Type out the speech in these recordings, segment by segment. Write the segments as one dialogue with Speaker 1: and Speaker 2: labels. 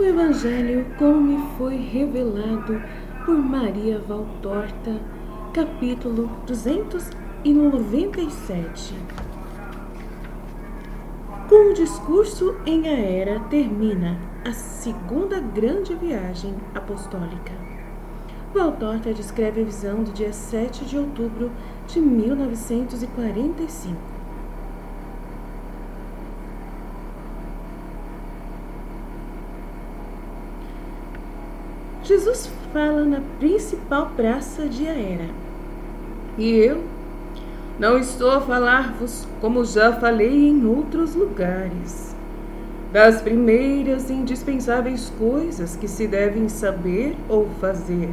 Speaker 1: Evangelho como me foi revelado por Maria Valtorta, capítulo 297. Com o discurso em Aera termina a segunda grande viagem apostólica. Valtorta descreve a visão do dia 7 de outubro de 1945. Jesus fala na principal praça de Aera. E eu não estou a falar-vos como já falei em outros lugares, das primeiras e indispensáveis coisas que se devem saber ou fazer,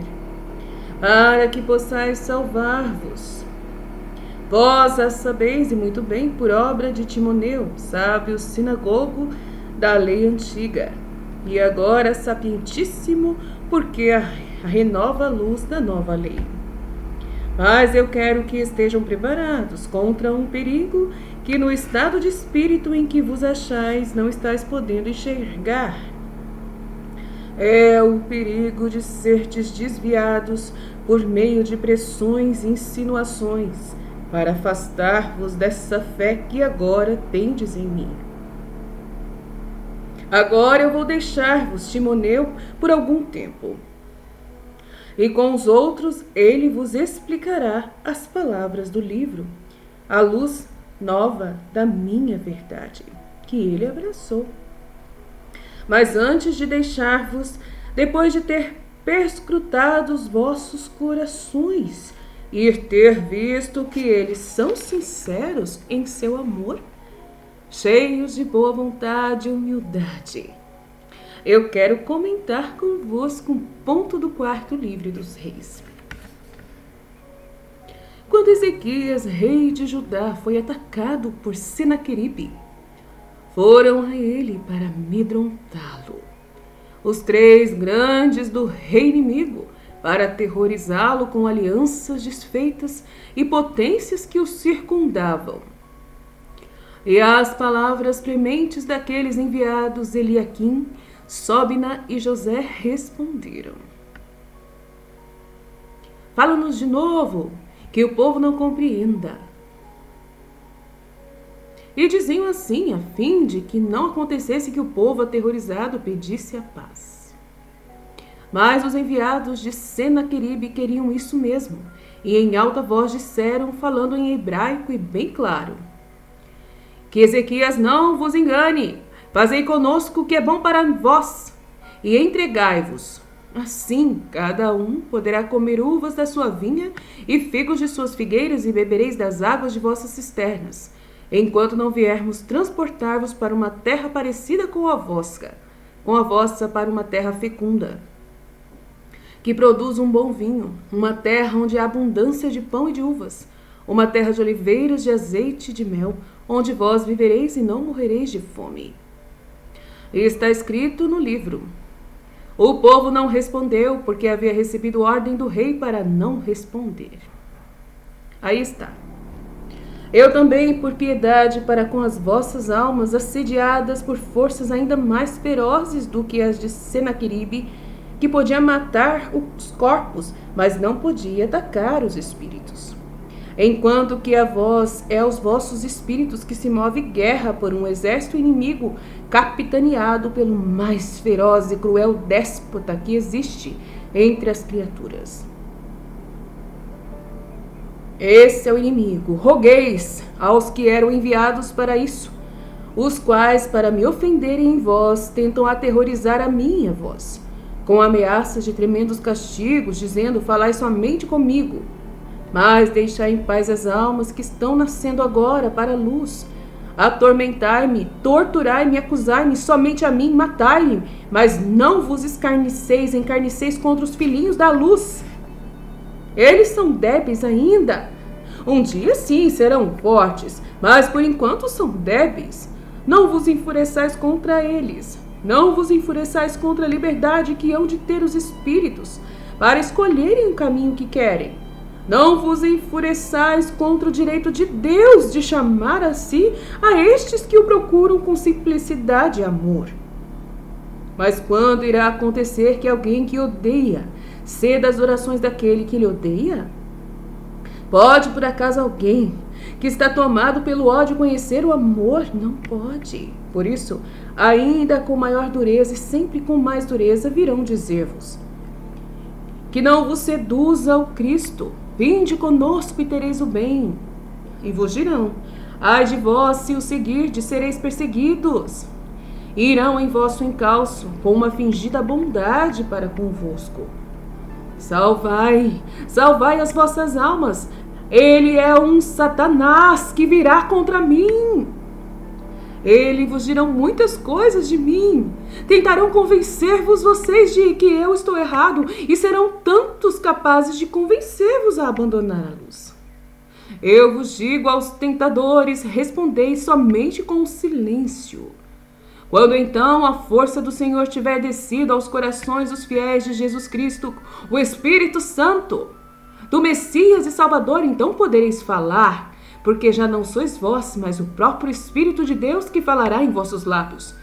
Speaker 1: para que possais salvar-vos. Vós as sabeis e muito bem por obra de Timoneu, sábio sinagogo da lei antiga, e agora sapientíssimo, porque renova a luz da nova lei. Mas eu quero que estejam preparados contra um perigo que no estado de espírito em que vos achais não estáis podendo enxergar. É o perigo de serdes desviados por meio de pressões e insinuações, para afastar-vos dessa fé que agora tendes em mim. Agora eu vou deixar-vos Timoneu por algum tempo, e com os outros ele vos explicará as palavras do livro, a luz nova da minha verdade, que ele abraçou. Mas antes de deixar-vos, depois de ter perscrutado os vossos corações e ter visto que eles são sinceros em seu amor, cheios de boa vontade e humildade, eu quero comentar convosco um ponto do quarto livro dos reis. Quando Ezequias, rei de Judá, foi atacado por Senaqueribe, foram a ele para amedrontá-lo os três grandes do rei inimigo, para aterrorizá-lo com alianças desfeitas e potências que o circundavam. E as palavras prementes daqueles enviados, Eliaquim, Sobna e José, responderam: fala-nos de novo, que o povo não compreenda. E diziam assim, a fim de que não acontecesse que o povo aterrorizado pedisse a paz. Mas os enviados de Senaqueribe queriam isso mesmo, e em alta voz disseram, falando em hebraico e bem claro: que Ezequias não vos engane, fazei conosco o que é bom para vós, e entregai-vos. Assim, cada um poderá comer uvas da sua vinha e figos de suas figueiras, e bebereis das águas de vossas cisternas, enquanto não viermos transportar-vos para uma terra parecida com a vossa para uma terra fecunda, que produz um bom vinho, uma terra onde há abundância de pão e de uvas, uma terra de oliveiras, de azeite e de mel, onde vós vivereis e não morrereis de fome. E está escrito no livro. O povo não respondeu, porque havia recebido ordem do rei para não responder. Aí está. Eu também, por piedade para com as vossas almas, assediadas por forças ainda mais ferozes do que as de Senaqueribe, que podia matar os corpos, mas não podia atacar os espíritos. Enquanto que a vós é aos vossos espíritos que se move guerra por um exército inimigo, capitaneado pelo mais feroz e cruel déspota que existe entre as criaturas. Esse é o inimigo. Rogueis aos que eram enviados para isso, os quais, para me ofenderem em vós, tentam aterrorizar a minha voz, com ameaças de tremendos castigos, dizendo: falai somente comigo. Mas deixai em paz as almas que estão nascendo agora para a luz. Atormentai-me, torturai-me, acusai-me, somente a mim, matai-me, mas não vos encarniceis contra os filhinhos da luz. Eles são débeis ainda. Um dia sim serão fortes, mas por enquanto são débeis. Não vos enfureçais contra eles. Não vos enfureçais contra a liberdade que hão de ter os espíritos, para escolherem o caminho que querem. Não vos enfureçais contra o direito de Deus de chamar a si a estes que o procuram com simplicidade e amor. Mas quando irá acontecer que alguém que odeia ceda às orações daquele que lhe odeia? Pode por acaso alguém que está tomado pelo ódio conhecer o amor? Não pode. Por isso, ainda com maior dureza e sempre com mais dureza virão dizer-vos: que não vos seduza o Cristo, vinde conosco e tereis o bem. E vos dirão: ai de vós, se o seguirdes, sereis perseguidos. E irão em vosso encalço, com uma fingida bondade para convosco. Salvai, salvai as vossas almas. Ele é um Satanás que virá contra mim. Ele vos dirão muitas coisas de mim. Tentarão convencer-vos vocês de que eu estou errado e serão tantos capazes de convencer-vos a abandonar a luz. Eu vos digo aos tentadores, respondei somente com silêncio. Quando então a força do Senhor tiver descido aos corações dos fiéis de Jesus Cristo, o Espírito Santo, do Messias e Salvador, então podereis falar, porque já não sois vós, mas o próprio Espírito de Deus que falará em vossos lábios.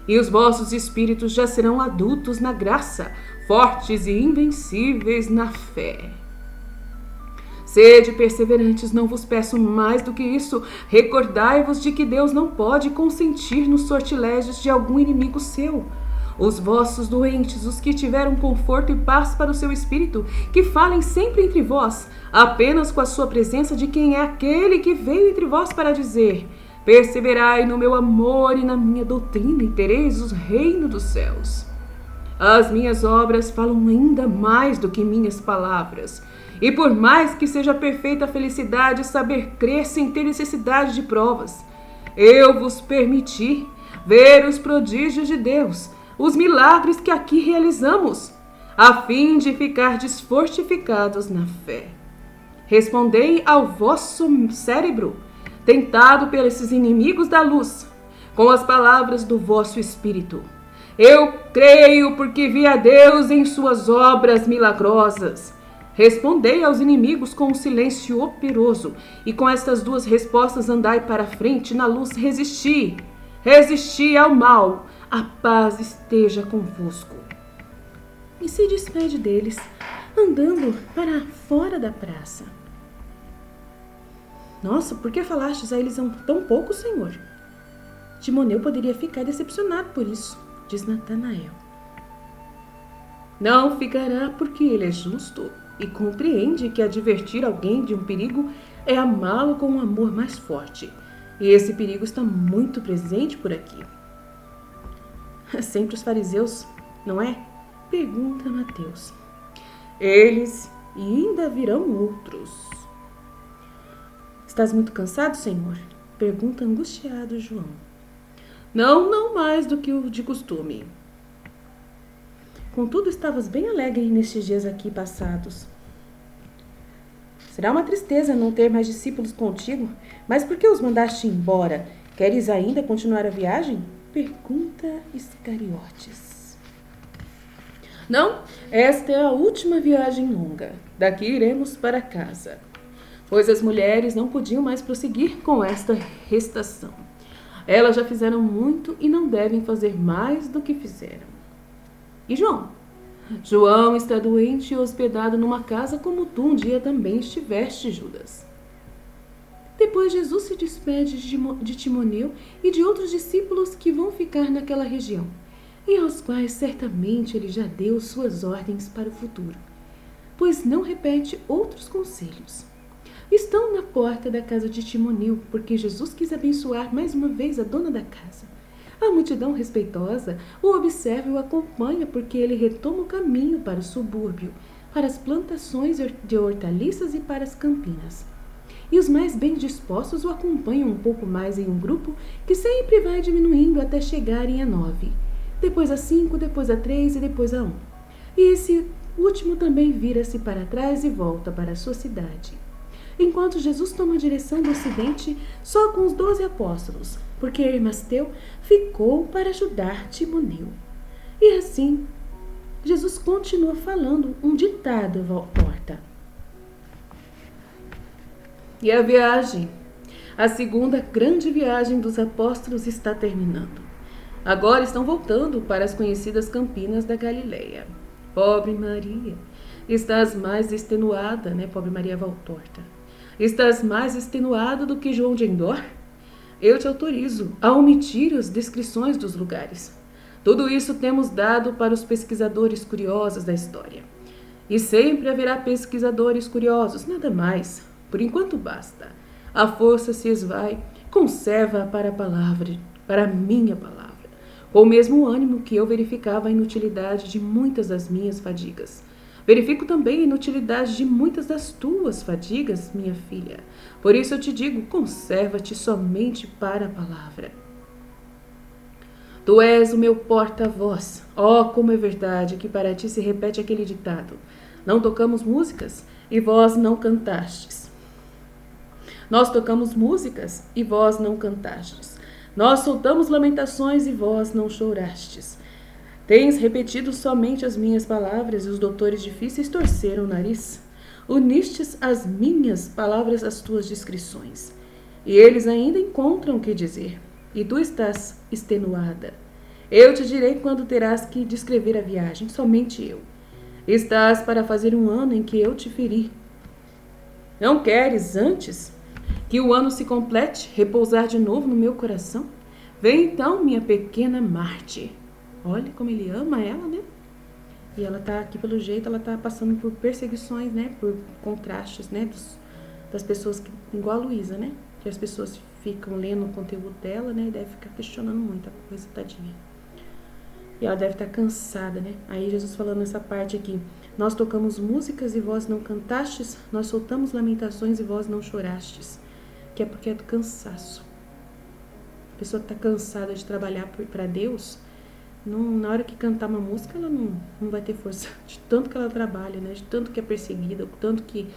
Speaker 1: E os vossos espíritos já serão adultos na graça, fortes e invencíveis na fé. Sede perseverantes, não vos peço mais do que isso. Recordai-vos de que Deus não pode consentir nos sortilégios de algum inimigo seu. Os vossos doentes, os que tiveram conforto e paz para o seu espírito, que falem sempre entre vós, apenas com a sua presença de quem é aquele que veio entre vós para dizer: perseverai no meu amor e na minha doutrina, e tereis o reino dos céus. As minhas obras falam ainda mais do que minhas palavras. E por mais que seja perfeita a felicidade saber crer sem ter necessidade de provas, eu vos permiti ver os prodígios de Deus, os milagres que aqui realizamos, a fim de ficardes fortificados na fé. Respondei ao vosso cérebro, tentado pelos inimigos da luz, com as palavras do vosso espírito. Eu creio porque vi a Deus em suas obras milagrosas. Respondei aos inimigos com um silêncio operoso, e com estas duas respostas andai para frente na luz, resisti. Resisti ao mal, a paz esteja convosco. E se despede deles, andando para fora da praça. Nossa, por que falastes a eles tão pouco, Senhor? Timoneu poderia ficar decepcionado por isso, diz Natanael. Não ficará, porque ele é justo e compreende que advertir alguém de um perigo é amá-lo com um amor mais forte. E esse perigo está muito presente por aqui. Sempre os fariseus, não é? Pergunta Mateus. Eles e ainda virão outros. Estás muito cansado, Senhor? Pergunta angustiado João. Não mais do que o de costume. Contudo, estavas bem alegre nestes dias aqui passados. Será uma tristeza não ter mais discípulos contigo, mas por que os mandaste embora? Queres ainda continuar a viagem? Pergunta Iscariotes. Não, esta é a última viagem longa. Daqui iremos para casa, pois as mulheres não podiam mais prosseguir com esta gestação. Elas já fizeram muito e não devem fazer mais do que fizeram. E João? João está doente e hospedado numa casa como tu um dia também estiveste, Judas. Depois Jesus se despede de Timoneu e de outros discípulos que vão ficar naquela região, e aos quais certamente ele já deu suas ordens para o futuro, pois não repete outros conselhos. Estão na porta da casa de Timoneu, porque Jesus quis abençoar mais uma vez a dona da casa. A multidão respeitosa o observa e o acompanha, porque ele retoma o caminho para o subúrbio, para as plantações de hortaliças e para as campinas. E os mais bem dispostos o acompanham um pouco mais em um grupo que sempre vai diminuindo até chegarem a 9, depois a 5, depois a 3 e depois a 1. E esse último também vira-se para trás e volta para a sua cidade. Enquanto Jesus toma a direção do ocidente só com os 12 apóstolos, porque Hermasteu ficou para ajudar Timoneu. E assim, Jesus continua falando um ditado à porta. E a viagem, a segunda grande viagem dos apóstolos está terminando. Agora estão voltando para as conhecidas campinas da Galileia. Pobre Maria, estás mais extenuada, né? Pobre Maria Valtorta. Estás mais extenuada do que João de Endor? Eu te autorizo a omitir as descrições dos lugares. Tudo isso temos dado para os pesquisadores curiosos da história. E sempre haverá pesquisadores curiosos, nada mais. Por enquanto basta. A força se esvai, conserva para a palavra, para a minha palavra, com o mesmo ânimo que eu verificava a inutilidade de muitas das minhas fadigas. Verifico também a inutilidade de muitas das tuas fadigas, minha filha. Por isso eu te digo, conserva-te somente para a palavra. Tu és o meu porta-voz. Oh, como é verdade que para ti se repete aquele ditado. Não tocamos músicas e vós não cantastes. Nós tocamos músicas e vós não cantastes. Nós soltamos lamentações e vós não chorastes. Tens repetido somente as minhas palavras e os doutores difíceis torceram o nariz. Unistes as minhas palavras às tuas descrições. E eles ainda encontram o que dizer. E tu estás extenuada. Eu te direi quando terás que descrever a viagem, somente eu. Estás para fazer um ano em que eu te feri. Não queres, antes que o ano se complete, repousar de novo no meu coração? Vem então, minha pequena Marte. Olha como ele ama ela, né? E ela tá aqui, pelo jeito, ela tá passando por perseguições, né? Por contrastes, né? Das pessoas, igual a Luísa, né? Que as pessoas ficam lendo o conteúdo dela, né? E deve ficar questionando muita coisa, tadinha. E ela deve estar cansada, né? Aí Jesus falando nessa parte aqui. Nós tocamos músicas e vós não cantastes. Nós soltamos lamentações e vós não chorastes. Que é porque é do cansaço. A pessoa que está cansada de trabalhar para Deus, na hora que cantar uma música, ela não vai ter força. De tanto que ela trabalha, né? De tanto que é perseguida, de tanto que,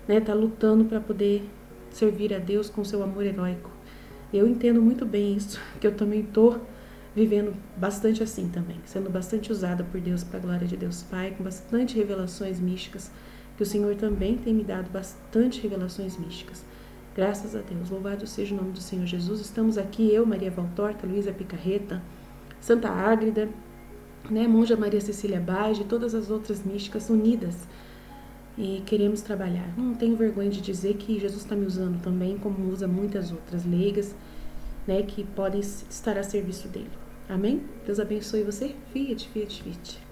Speaker 1: né, tá lutando para poder servir a Deus com seu amor heróico. Eu entendo muito bem isso, que eu também tô vivendo bastante assim também, sendo bastante usada por Deus para a glória de Deus Pai, com bastante revelações místicas, que o Senhor também tem me dado bastante revelações místicas. Graças a Deus, louvado seja o nome do Senhor Jesus. Estamos aqui, eu, Maria Valtorta, Luísa Picarreta, Santa Ágreda, né, Monja Maria Cecília Bage, todas as outras místicas unidas. E queremos trabalhar. Não tenho vergonha de dizer que Jesus está me usando também, como usa muitas outras leigas, né, que podem estar a serviço dele. Amém? Deus abençoe você. Fiat, fiat, fiat.